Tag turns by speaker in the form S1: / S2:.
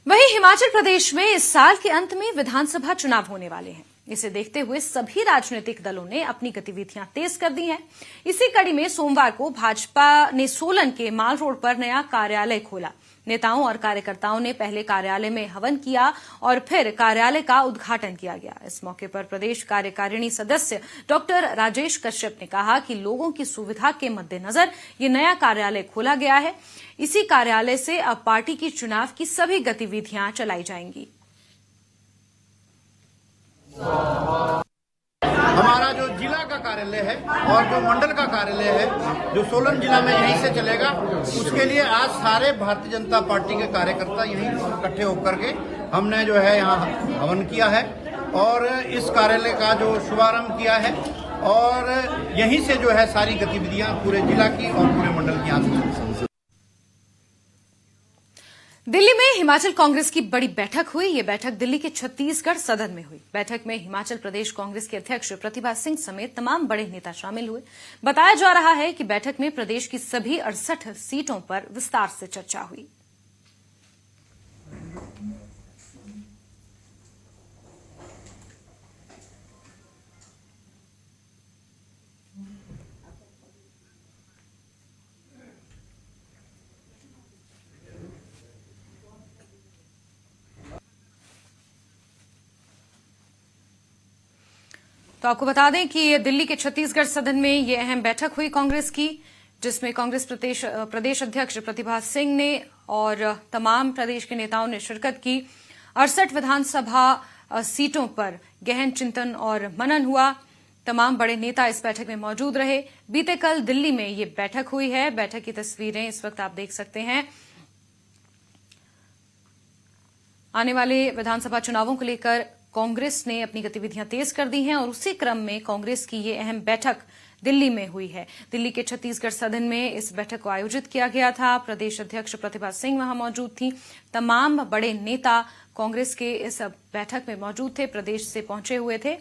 S1: वहीं हिमाचल प्रदेश में इस साल के अंत में विधानसभा चुनाव होने वाले हैं। इसे देखते हुए सभी राजनीतिक दलों ने अपनी गतिविधियां तेज कर दी हैं। इसी कड़ी में सोमवार को भाजपा ने सोलन के माल रोड पर नया कार्यालय खोला। नेताओं और कार्यकर्ताओं ने पहले कार्यालय में हवन किया और फिर कार्यालय का उद्घाटन किया गया। इस मौके पर प्रदेश कार्यकारिणी सदस्य डॉक्टर राजेश कश्यप ने कहा कि लोगों की सुविधा के मद्देनजर ये नया कार्यालय खोला गया है। इसी कार्यालय से अब पार्टी की चुनाव की सभी गतिविधियां चलाई जाएंगी।
S2: हमारा जो जिला का कार्यालय है और जो मंडल का कार्यालय है जो सोलन जिला में यहीं से चलेगा, उसके लिए आज सारे भारतीय जनता पार्टी के कार्यकर्ता यहीं इकट्ठे होकर के हमने जो है यहाँ हवन किया है और इस कार्यालय का जो शुभारंभ किया है और यहीं से जो है सारी गतिविधियां पूरे जिला की और पूरे मंडल की आज।
S1: दिल्ली में हिमाचल कांग्रेस की बड़ी बैठक हुई। ये बैठक दिल्ली के छत्तीसगढ़ सदन में हुई। बैठक में हिमाचल प्रदेश कांग्रेस के अध्यक्ष प्रतिभा सिंह समेत तमाम बड़े नेता शामिल हुए। बताया जा रहा है कि बैठक में प्रदेश की सभी 68 सीटों पर विस्तार से चर्चा हुई। तो आपको बता दें कि दिल्ली के छत्तीसगढ़ सदन में ये अहम बैठक हुई कांग्रेस की, जिसमें कांग्रेस प्रदेश अध्यक्ष प्रतिभा सिंह ने और तमाम प्रदेश के नेताओं ने शिरकत की। 68 विधानसभा सीटों पर गहन चिंतन और मनन हुआ। तमाम बड़े नेता इस बैठक में मौजूद रहे। बीते कल दिल्ली में ये बैठक हुई है। बैठक की तस्वीरें इस वक्त आप देख सकते हैं। आने वाले विधानसभा चुनावों को लेकर कांग्रेस ने अपनी गतिविधियां तेज कर दी हैं और उसी क्रम में कांग्रेस की ये अहम बैठक दिल्ली में हुई है। दिल्ली के छत्तीसगढ़ सदन में इस बैठक को आयोजित किया गया था। प्रदेश अध्यक्ष प्रतिभा सिंह वहां मौजूद थी। तमाम बड़े नेता कांग्रेस के इस बैठक में मौजूद थे, प्रदेश से पहुंचे हुए थे।